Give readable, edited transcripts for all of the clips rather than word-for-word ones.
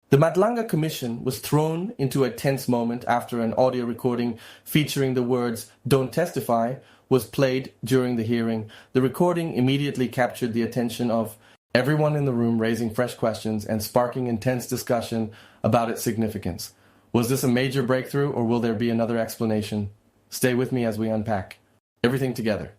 The Madlanga Commission was thrown into a tense moment after an audio recording featuring the words "Don't testify" was played during the hearing. The recording immediately captured the attention of everyone in the room, raising fresh questions and sparking intense discussion about its significance. Was this a major breakthrough, or will there be another explanation? Stay with me as we unpack everything together.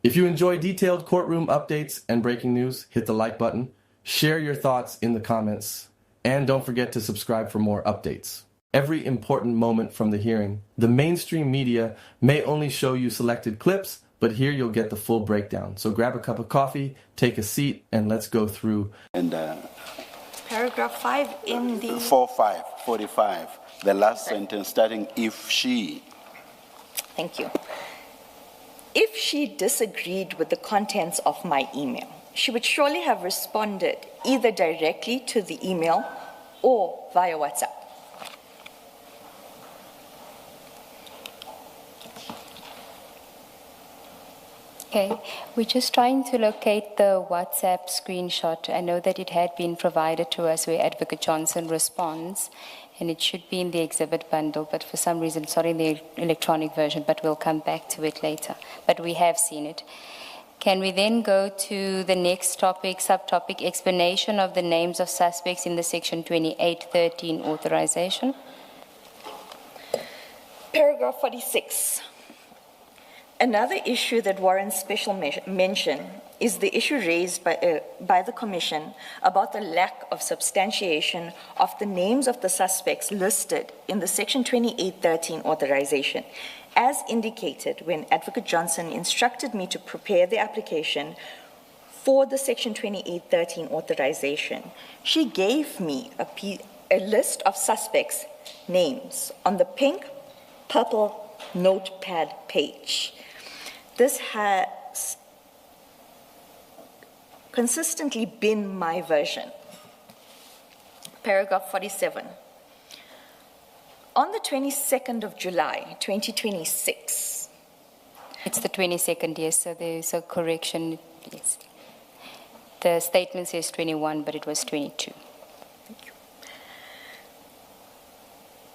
If you enjoy detailed courtroom updates and breaking news, hit the like button, share your thoughts in the comments, and don't forget to subscribe for more updates. Every important moment from the hearing. The mainstream media may only show you selected clips, but here you'll get the full breakdown. So grab a cup of coffee, take a seat, and let's go through. And paragraph 5 in the 45, the last sentence starting if she. Thank you. If she disagreed with the contents of my email, she would surely have responded either directly to the email or via WhatsApp. Okay, we're just trying to locate the WhatsApp screenshot. I know that it had been provided to us where Advocate Johnson responds, and it should be in the exhibit bundle, but for some reason it's not in the electronic version, but we'll come back to it later. But we have seen it. Can we then go to the next topic, subtopic, explanation of the names of suspects in the Section 2813 authorization? Paragraph 46. Another issue that warrants special mention is the issue raised by the Commission about the lack of substantiation of the names of the suspects listed in the Section 2813 authorization, as indicated when Advocate Johnson instructed me to prepare the application for the Section 2813 authorization. She gave me a list of suspects' names on the pink, purple notepad page. This has consistently been my version. Paragraph 47. On the 22nd of July, 2026. It's the 22nd, yes, so there's a correction. Yes. The statement says 21, but it was 22. Thank you.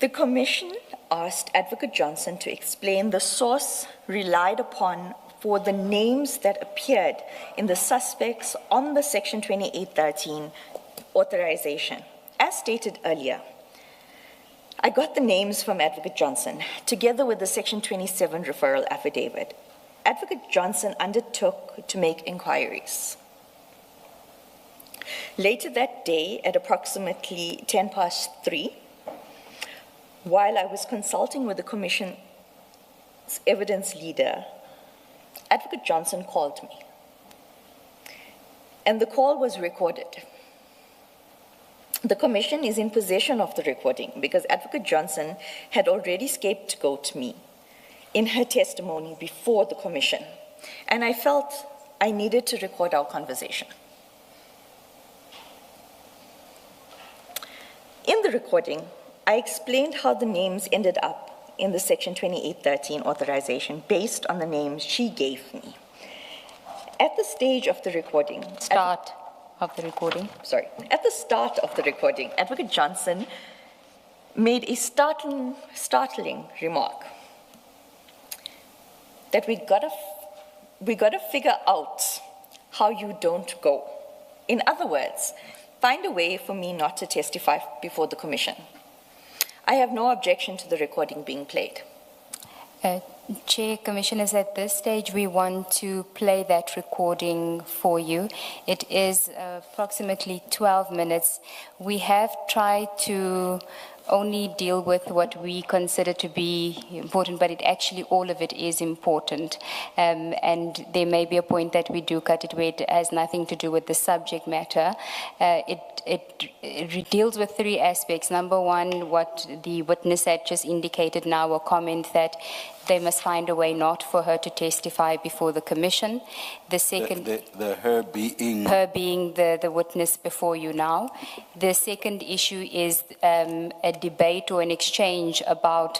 The Commission asked Advocate Johnson to explain the source relied upon for the names that appeared in the suspects on the Section 2813 authorization. As stated earlier, I got the names from Advocate Johnson, together with the Section 27 referral affidavit. Advocate Johnson undertook to make inquiries. Later that day, at approximately 3:10, while I was consulting with the Commission's evidence leader, Advocate Johnson called me, and the call was recorded. The Commission is in possession of the recording because Advocate Johnson had already scapegoated me in her testimony before the Commission, and I felt I needed to record our conversation. In the recording, I explained how the names ended up in the Section 2813 authorization based on the names she gave me. At the stage of the recording, At the start of the recording, Advocate Johnson made a startling remark that we gotta figure out how you don't go. In other words, find a way for me not to testify before the Commission. I have no objection to the recording being played. Chair, Commissioners, at this stage we want to play that recording for you. It is approximately 12 minutes. We have tried to only deal with what we consider to be important, but actually all of it is important. And there may be a point that we do cut it where it has nothing to do with the subject matter. It deals with three aspects. Number one, what the witness had just indicated now, a comment that they must find a way not for her to testify before the Commission. The second, her being the witness before you now. The second issue is a debate or an exchange about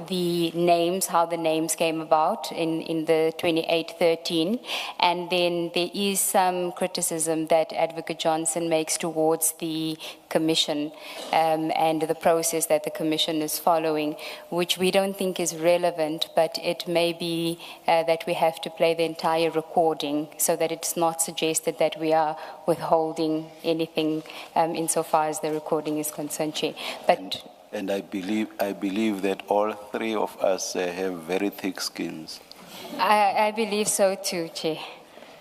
the names, how the names came about in the 2813. And then there is some criticism that Advocate Johnson makes towards the Commission and the process that the Commission is following, which we don't think is relevant, but it may be that we have to play the entire recording so that it's not suggested that we are withholding anything insofar as the recording is concerned, Chair. But And I believe that all three of us have very thick skins. I believe so too, Chair.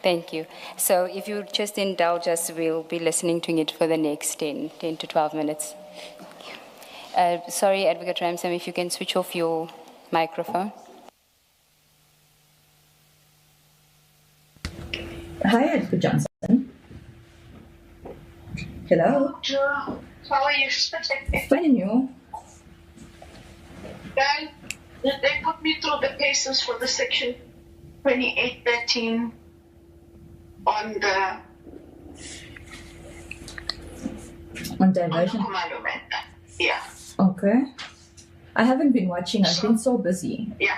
Thank you. So if you just indulge us, we'll be listening to it for the next 10 to 12 minutes. Sorry, Advocate Ramsamy, if you can switch off your microphone. Hi, Advocate Johnson. Hello. How are you? Fine, and you? Well, they put me through the paces for the section 2813 on the diversion. commando matter. Yeah. Okay. I haven't been watching. I've been so busy. Yeah.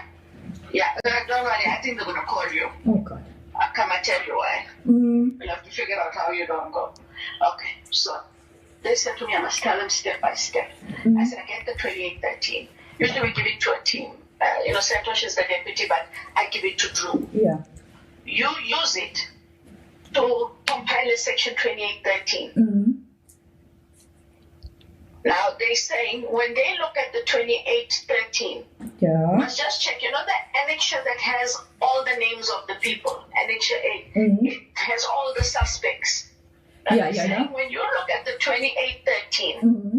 Don't worry. I think they're gonna call you. Oh God. I'll come and tell you why. Mm. We'll have to figure out how you don't go. Okay. So they said to me, I must tell them step by step. I said, I get the 2813. Usually we give it to a team. Santosh is the deputy, but I give it to Drew. Yeah. You use it to compile a section 2813. Mm. Now they're saying when they look at the 2813, Yeah. must just check, the annexure that has all the names of the people, annexure A, it has all the suspects. Now Yeah. when you look at the 2813, Mm-hmm.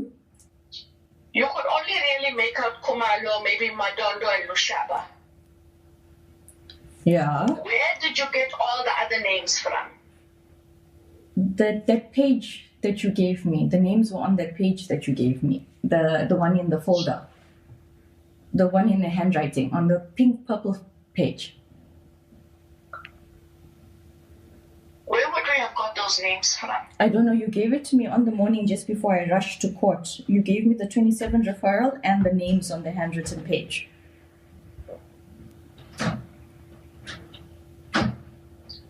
you could only really make out Kumalo, maybe Madondo and Lushaba. Yeah. Where did you get all the other names from? That page that you gave me, the names were on that page that you gave me. The one in the folder. The one in the handwriting on the pink purple page. Where would we have got those names from? I don't know, you gave it to me on the morning just before I rushed to court. You gave me the 27 referral and the names on the handwritten page.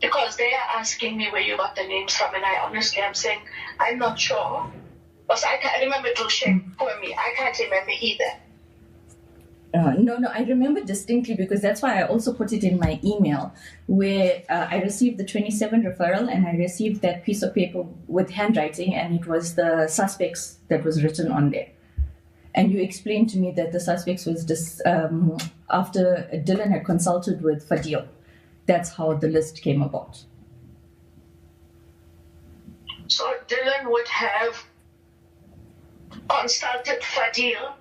Because they are asking me where you got the names from, and I'm saying, I'm not sure. Because I remember to share for me. I can't remember either. No, I remember distinctly because that's why I also put it in my email where I received the 27 referral and I received that piece of paper with handwriting and it was the suspects that was written on there. And you explained to me that the suspects was after Dylan had consulted with Fadil. That's how the list came about. So Dylan would have consulted Fadil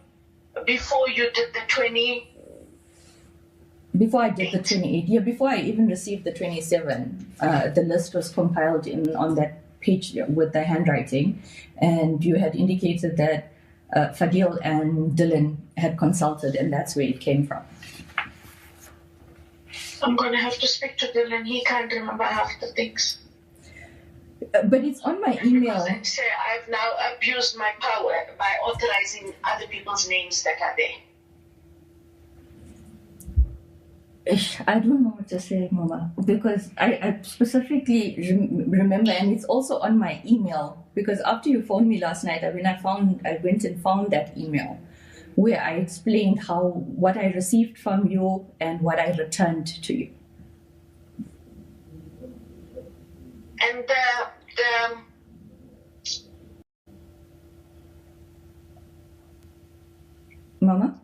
before you did the 20. Before I did the 28, yeah, before I even received the 27, the list was compiled on that page with the handwriting, and you had indicated that Fadil and Dylan had consulted, and that's where it came from. I'm going to have to speak to Dylan. He can't remember half the things. But it's on my email. Because I say I've now abused my power by authorizing other people's names that are there. I don't know what to say, Mama, because I specifically remember, and it's also on my email, because after you phoned me last night, I went and found that email where I explained what I received from you and what I returned to you. And Mama?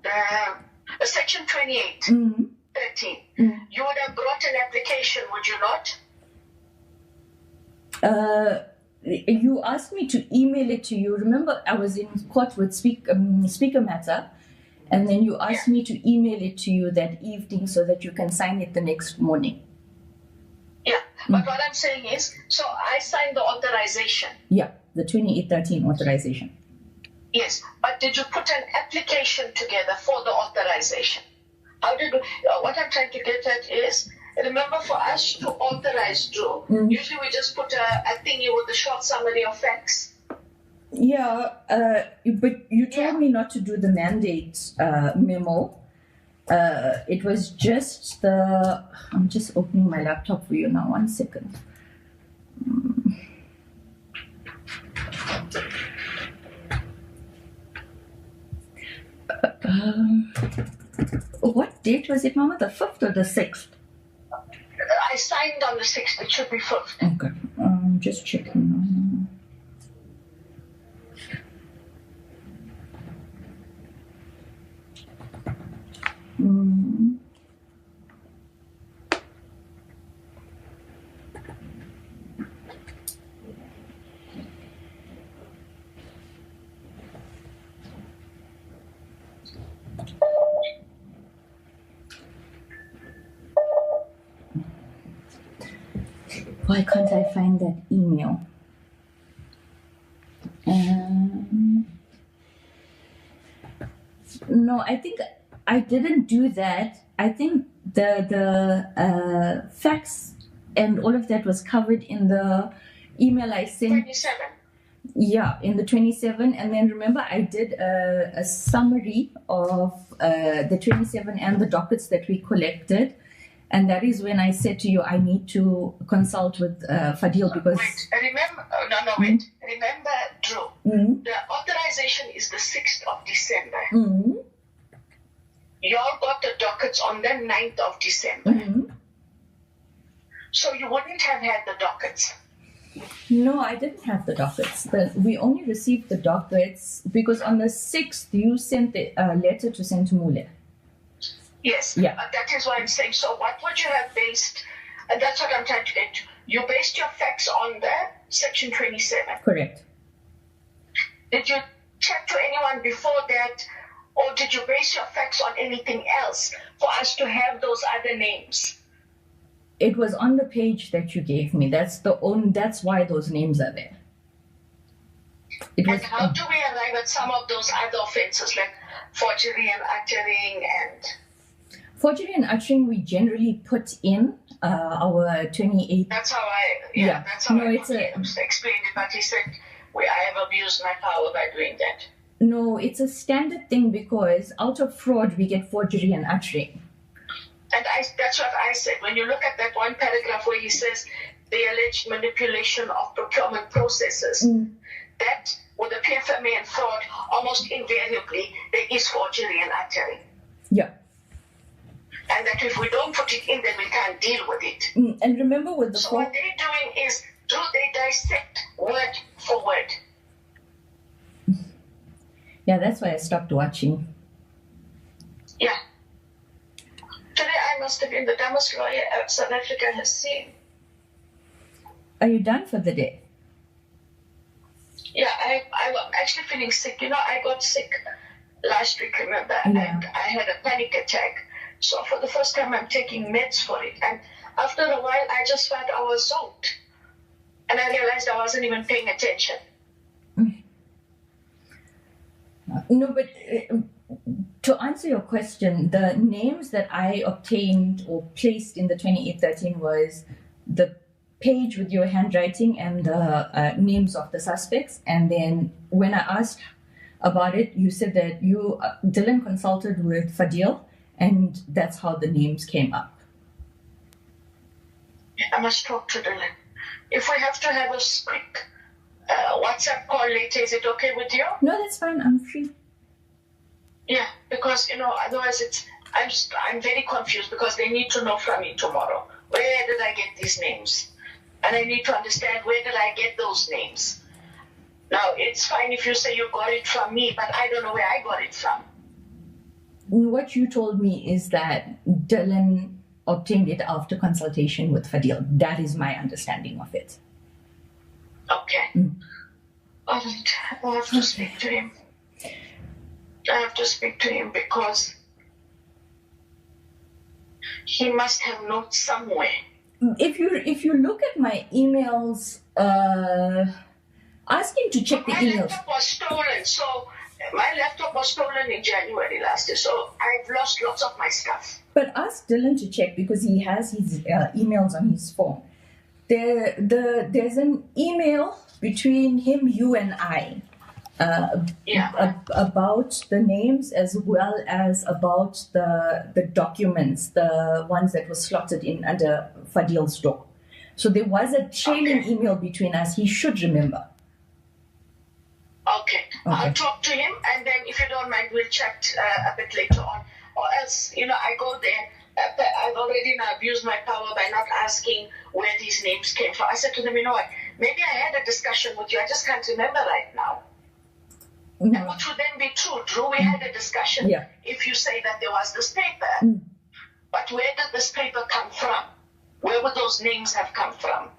Section 28, Mm-hmm. 13, you would have brought an application, would you not? You asked me to email it to you. Remember, I was in court with Speaker Matter, and then you asked me to email it to you that evening so that you can sign it the next morning. Yeah, but what I'm saying is, so I signed the authorization. Yeah, the 2813 authorization. Yes, but did you put an application together for the authorization? How did we, what I'm trying to get at is, remember for us to authorize Drew, usually we just put a thingy with a short summary of facts. Yeah, but you told me not to do the mandate memo. It was just the. I'm just opening my laptop for you now. 1 second. What date was it, Mama? The 5th or the 6th? I signed on the 6th. It should be 5th. Okay. Just checking now. Why can't I find that email? No, I think I didn't do that. I think the facts and all of that was covered in the email I sent. 27. Yeah, in the 27. And then remember, I did a summary of the 27 and the dockets that we collected. And that is when I said to you, I need to consult with Fadil because... Wait, remember, wait. Remember, Drew, the authorization is the 6th of December. Y'all got the dockets on the 9th of December. So you wouldn't have had the dockets. No, I didn't have the dockets. We only received the dockets because on the 6th, you sent the letter to Sentumule. Yes, yeah. That is what I'm saying. So what would you have based, and that's what I'm trying to get to. You based your facts on the section 27. Correct. Did you check to anyone before that, or did you base your facts on anything else for us to have those other names? It was on the page that you gave me. That's why those names are there. And how do we arrive at some of those other offenses like forgery and uttering and... Forgery and uttering, we generally put in our 28. That's how I explained it. But he said, I have abused my power by doing that. No, it's a standard thing because out of fraud, we get forgery and uttering. And that's what I said. When you look at that one paragraph where he says the alleged manipulation of procurement processes, that with the PFMA and fraud, almost invariably, there is forgery and uttering. Yeah. And that if we don't put it in, then we can't deal with it. And remember with the... So what they're doing is, they dissect word for word. Yeah, that's why I stopped watching. Yeah. Today I must have been the dumbest lawyer South Africa has seen. Are you done for the day? Yeah, I'm actually feeling sick. I got sick last week, remember? Yeah. And I had a panic attack. So for the first time, I'm taking meds for it. And after a while, I just felt I was zoned. And I realized I wasn't even paying attention. No, but to answer your question, the names that I obtained or placed in the 2813 was the page with your handwriting and the names of the suspects. And then when I asked about it, you said that you, Dylan consulted with Fadil, and that's how the names came up. I must talk to Dylan. If we have to have a quick WhatsApp call later, is it okay with you? No, that's fine. I'm free. Yeah, because, otherwise I'm very confused because they need to know from me tomorrow. Where did I get these names? And I need to understand where did I get those names. Now, it's fine if you say you got it from me, but I don't know where I got it from. What you told me is that Dylan obtained it after consultation with Fadil. That is my understanding of it. Okay. All right. I have to speak to him. I have to speak to him because he must have notes somewhere. If you look at my emails, ask him to check the emails. My laptop was stolen, so my laptop was stolen in January last year, so I've lost lots of my stuff. But ask Dylan to check because he has his emails on his phone. There's an email between him, you, and I about the names as well as about the documents, the ones that were slotted in under Fadil's door. So there was a trailing email between us. He should remember. Okay. I'll talk to him, and then if you don't mind, we'll chat a bit later on. Or else, I go there. I've already now abused my power by not asking where these names came from. I said to them, you know what, maybe I had a discussion with you. I just can't remember right now. And which would then be true. Drew, we had a discussion. Yeah. If you say that there was this paper. But where did this paper come from? Where would those names have come from?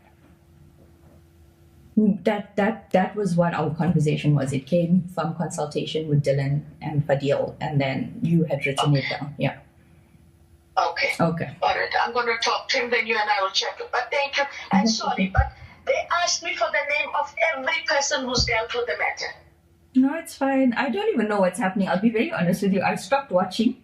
That was what our conversation was. It came from consultation with Dylan and Fadil, and then you had written it down. Yeah. Okay. All right. I'm going to talk to him, then you and I will chat. But thank you. And sorry, but they asked me for the name of every person who's dealt with the matter. No, it's fine. I don't even know what's happening. I'll be very honest with you. I stopped watching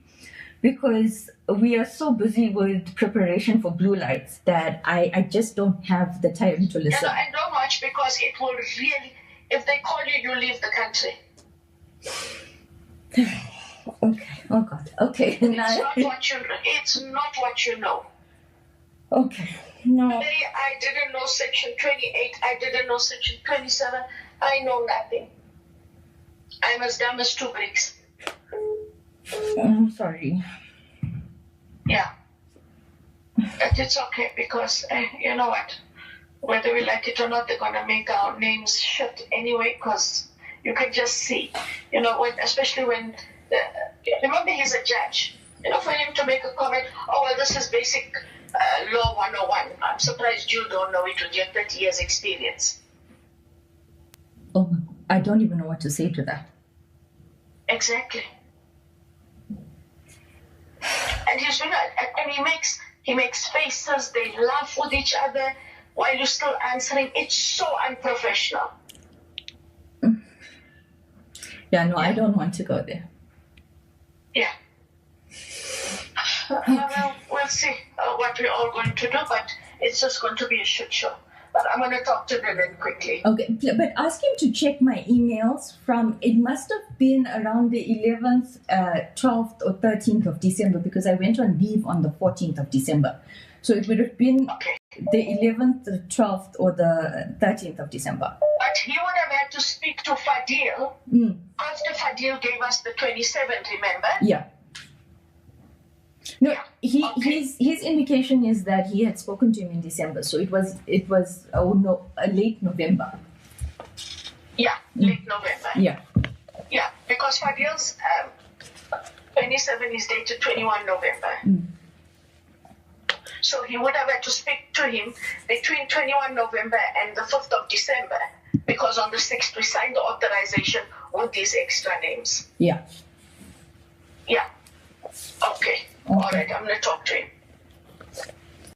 because we are so busy with preparation for blue lights that I just don't have the time to listen. And don't watch because it will really, if they call you, you leave the country. Okay. Oh God. Okay. It's not what you know. Okay. No. Today I didn't know section 28. I didn't know section 27. I know nothing. I'm as dumb as two bricks. I'm sorry. Yeah. But it's okay because, you know what? Whether we like it or not, they're going to make our names shit anyway because you can just see. Especially when, remember he's a judge. For him to make a comment, oh, well, this is basic law 101. I'm surprised you don't know it with your 30 years experience. Oh, I don't even know what to say to that. Exactly. And he's doing it, and he makes faces. They laugh with each other while you're still answering. It's so unprofessional. Yeah, no, I don't want to go there. Yeah. Well, we'll see what we're all going to do, but it's just going to be a shit show. But I'm going to talk to Dylan quickly. Okay, but ask him to check my emails from, it must have been around the 11th, 12th or 13th of December because I went on leave on the 14th of December. So it would have been the 11th, the 12th or the 13th of December. But he would have had to speak to Fadil after Fadil gave us the 27th, remember? Yeah. No, his indication is that he had spoken to him in December, so it was late November. Yeah, late November. Yeah. Yeah, because Fadil's 27 is dated 21 November. So he would have had to speak to him between 21 November and the 5th of December, because on the 6th we signed the authorization with these extra names. Yeah. Yeah. Okay. All right, I'm going to talk to him.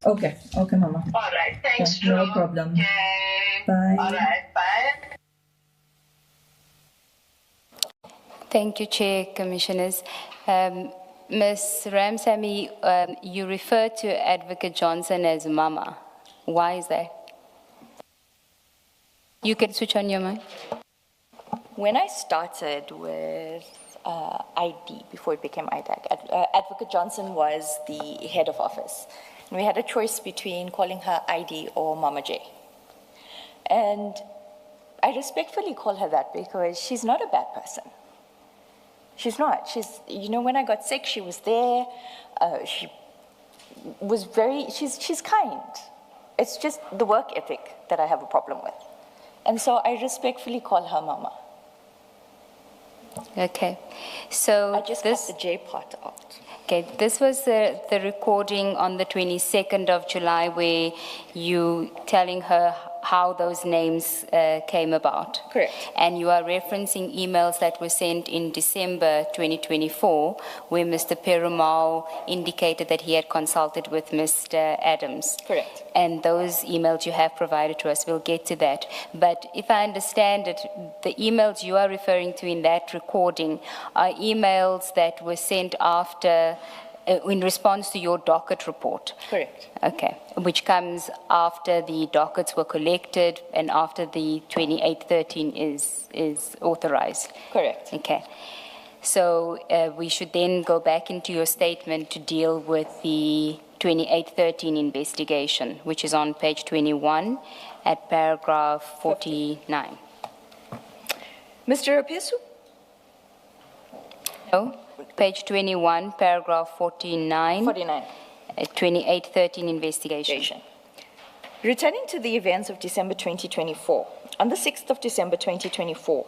Okay, Mama. All right, thanks, No Drew. problem. Okay. Bye. All right, bye. Thank you, Chair, Commissioners. Ms. Ramsamy, you refer to Advocate Johnson as Mama. Why is that? You can switch on your mic. When I started with ID, before it became IDAC, Advocate Johnson was the head of office. And we had a choice between calling her ID or Mama J. And I respectfully call her that because she's not a bad person. She's not. When I got sick, she was there. She was she's kind. It's just the work ethic that I have a problem with. And so I respectfully call her Mama. Okay. So I just cut the J part out. Okay, this was the recording on the 22nd of July where you telling her how those names came about. Correct. And you are referencing emails that were sent in December 2024 where Mr. Perumal indicated that he had consulted with Mr. Adams. Correct. And those emails you have provided to us, we'll get to that. But if I understand it, the emails you are referring to in that recording are emails that were sent after in response to your docket report. Correct. Okay, which comes after the dockets were collected and after the 2813 is authorized. Correct. Okay, so we should then go back into your statement to deal with the 2813 investigation, which is on page 21 at paragraph 49. Mr. Rapesu? No, page 21, paragraph 49. 49. 2813 investigation. Returning to the events of December 2024, on the 6th of December 2024,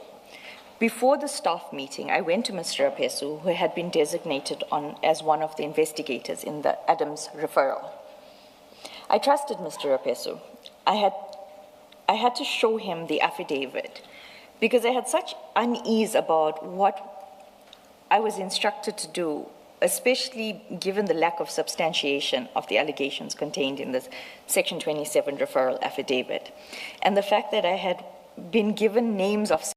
before the staff meeting, I went to Mr. Rapesu, who had been designated as one of the investigators in the Adams referral. I trusted Mr. Rapesu. I had to show him the affidavit because I had such unease about what I was instructed to do, especially given the lack of substantiation of the allegations contained in this Section 27 referral affidavit, and the fact that I had been given names of